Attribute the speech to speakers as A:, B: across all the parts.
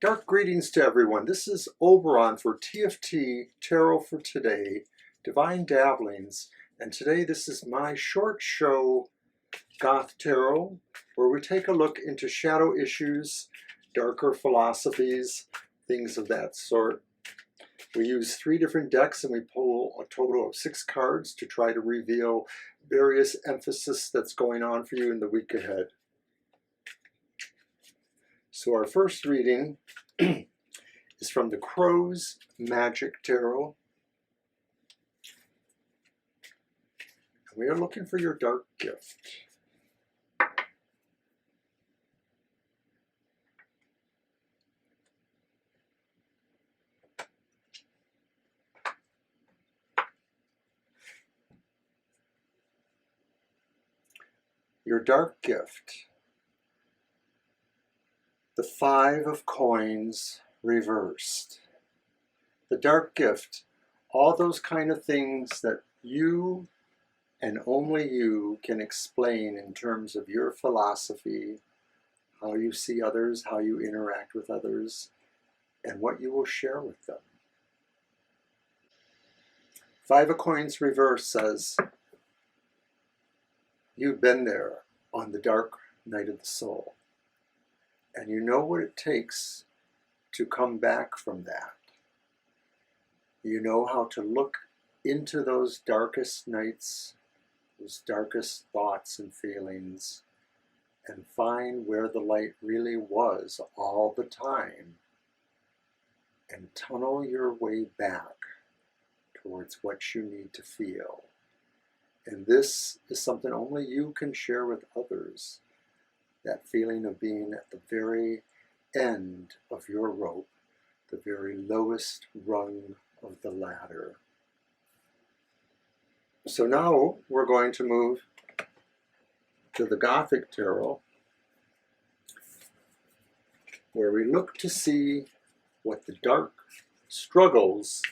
A: Dark greetings to everyone. This is Oberon for TFT, Tarot for Today, Divine Dabblings, and today this is my short show, Goth Tarot, where we take a look into shadow issues, darker philosophies, things of that sort. We use 3 different decks and we pull a total of 6 cards to try to reveal various emphasis that's going on for you in the week ahead. So our first reading is from the Crow's Magic Tarot. And we are looking for your dark gift. Your dark gift. The 5 of Coins reversed. The dark gift, all those kind of things that you and only you can explain in terms of your philosophy, how you see others, how you interact with others, and what you will share with them. 5 of Coins reversed says, you've been there on the dark night of the soul. And you know what it takes to come back from that. You know how to look into those darkest nights, those darkest thoughts and feelings, and find where the light really was all the time, and tunnel your way back towards what you need to feel. And this is something only you can share with others. That feeling of being at the very end of your rope, the very lowest rung of the ladder. So now we're going to move to the Gothic Tarot, where we look to see what the dark struggles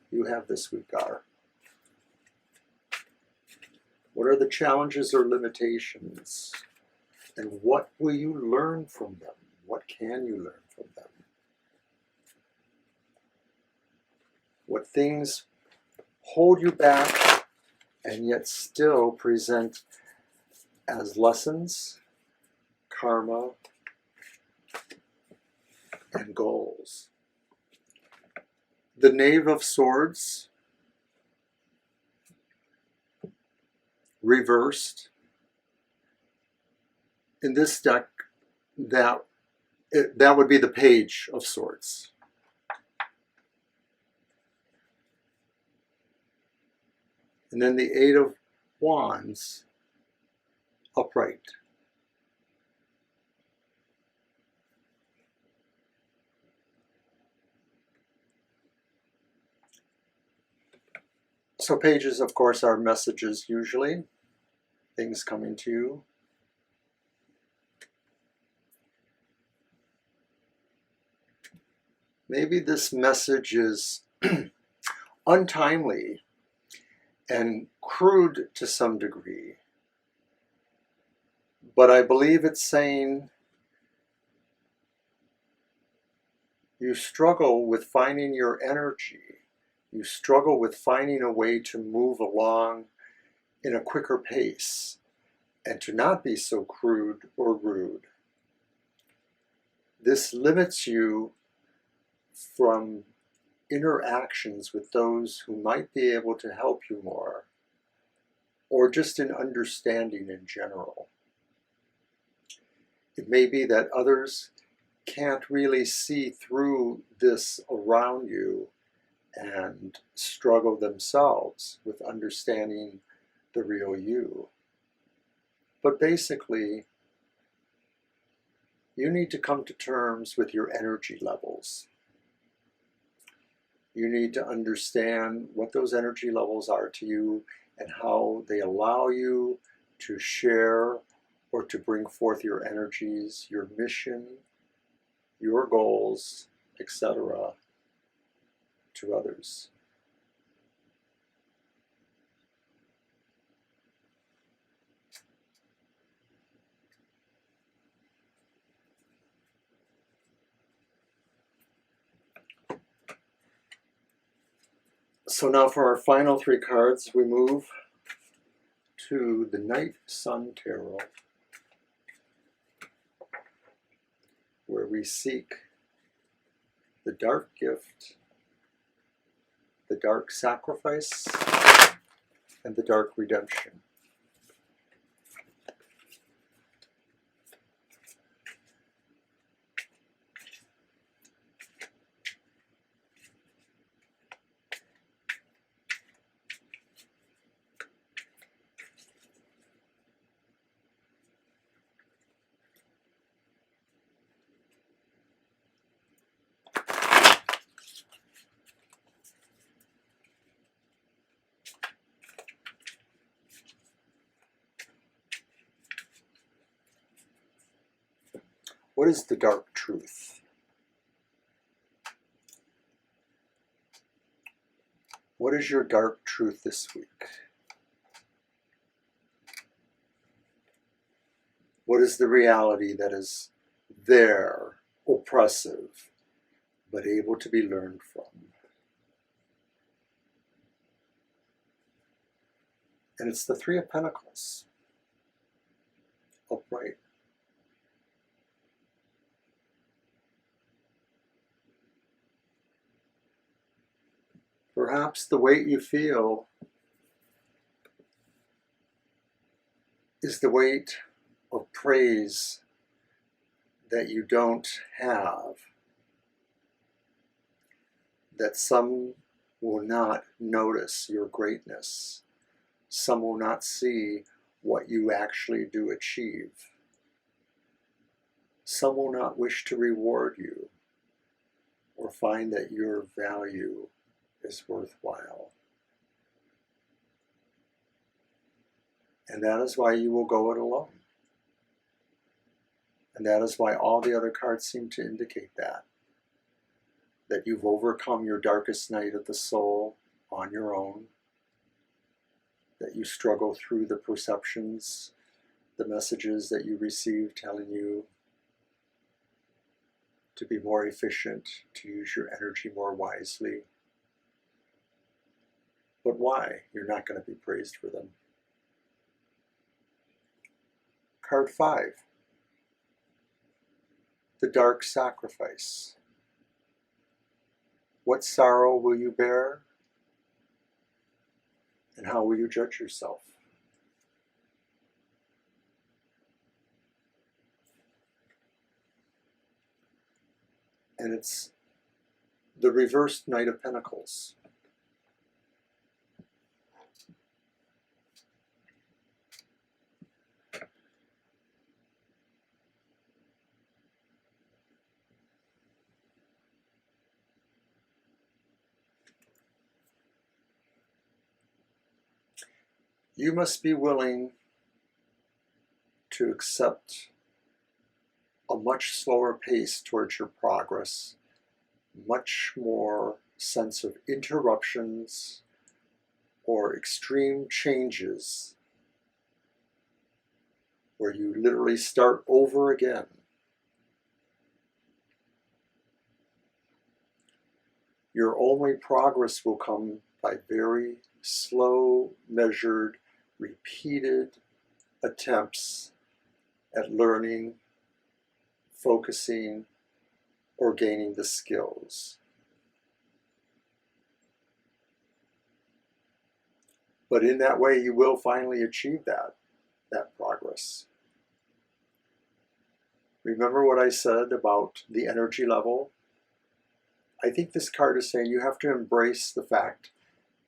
A: you have this week are. What are the challenges or limitations? And what will you learn from them? What can you learn from them? What things hold you back and yet still present as lessons, karma, and goals? The Knave of Swords, reversed. In this deck, that would be the Page of Swords. And then the 8 of Wands, upright. So pages, of course, are messages usually, things coming to you. Maybe this message is untimely and crude to some degree, but I believe it's saying you struggle with finding your energy. You struggle with finding a way to move along in a quicker pace and to not be so crude or rude. This limits you from interactions with those who might be able to help you more, or just in understanding in general. It may be that others can't really see through this around you and struggle themselves with understanding the real you. But basically, you need to come to terms with your energy levels. You need to understand what those energy levels are to you and how they allow you to share or to bring forth your energies, your mission, your goals, etc., to others. So now for our final three cards, we move to the Night Sun Tarot, where we seek the dark gift, the dark sacrifice, and the dark redemption. What is the dark truth? What is your dark truth this week? What is the reality that is there, oppressive, but able to be learned from? And it's the Three of Pentacles, upright. Perhaps the weight you feel is the weight of praise that you don't have, that some will not notice your greatness. Some will not see what you actually do achieve. Some will not wish to reward you or find that your value is worthwhile. And that is why you will go it alone. And that is why all the other cards seem to indicate that you've overcome your darkest night of the soul on your own, that you struggle through the perceptions, the messages that you receive telling you to be more efficient, to use your energy more wisely. But why? You're not going to be praised for them. Card 5. The dark sacrifice. What sorrow will you bear? And how will you judge yourself? And it's the reversed Knight of Pentacles. You must be willing to accept a much slower pace towards your progress, much more sense of interruptions or extreme changes where you literally start over again. Your only progress will come by very slow, measured, repeated attempts at learning, focusing, or gaining the skills. But in that way, you will finally achieve that progress. Remember what I said about the energy level? I think this card is saying you have to embrace the fact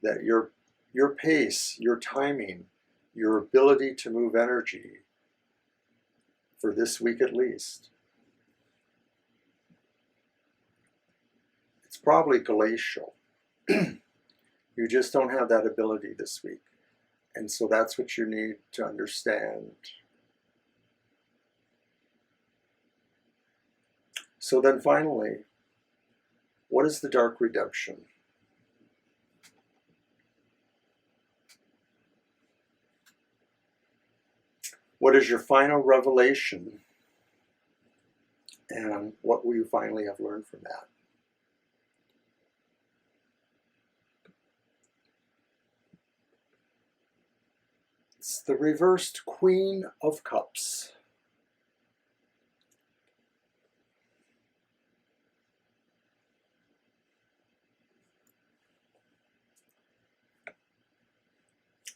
A: that your pace, your timing, your ability to move energy, for this week at least, it's probably glacial. You just don't have that ability this week. And so that's what you need to understand. So then finally, what is the dark redemption? What is your final revelation? And what will you finally have learned from that? It's the reversed Queen of Cups.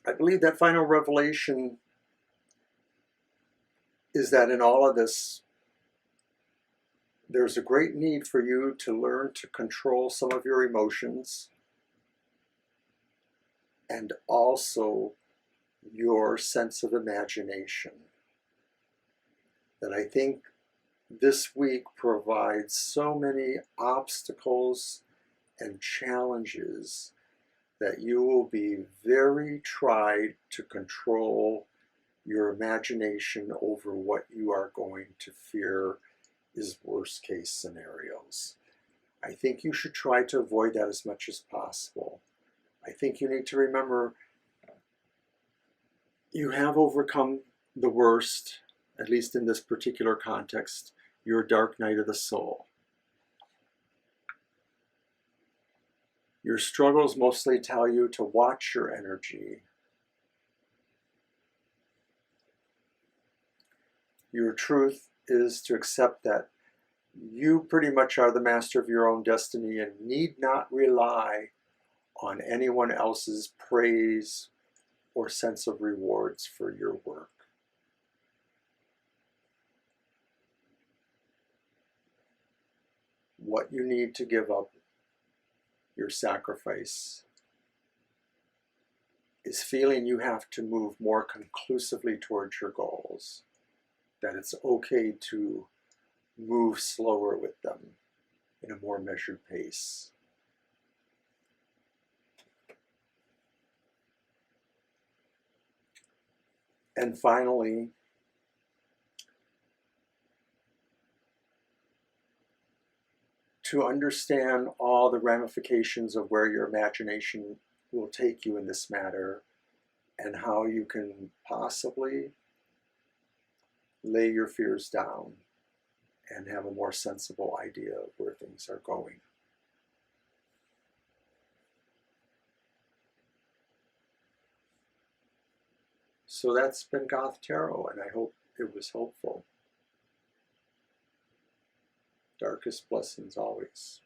A: I believe that final revelation is that in all of this, there's a great need for you to learn to control some of your emotions and also your sense of imagination. That I think this week provides so many obstacles and challenges that you will be very tried to control your imagination over what you are going to fear is worst case scenarios. I think you should try to avoid that as much as possible. I think you need to remember you have overcome the worst, at least in this particular context, your dark night of the soul. Your struggles mostly tell you to watch your energy. Your truth is to accept that you pretty much are the master of your own destiny and need not rely on anyone else's praise or sense of rewards for your work. What you need to give up, your sacrifice, is feeling you have to move more conclusively towards your goals, that it's okay to move slower with them in a more measured pace. And finally, to understand all the ramifications of where your imagination will take you in this matter and how you can possibly lay your fears down and have a more sensible idea of where things are going. So that's been Goth Tarot, and I hope it was helpful. Darkest blessings always.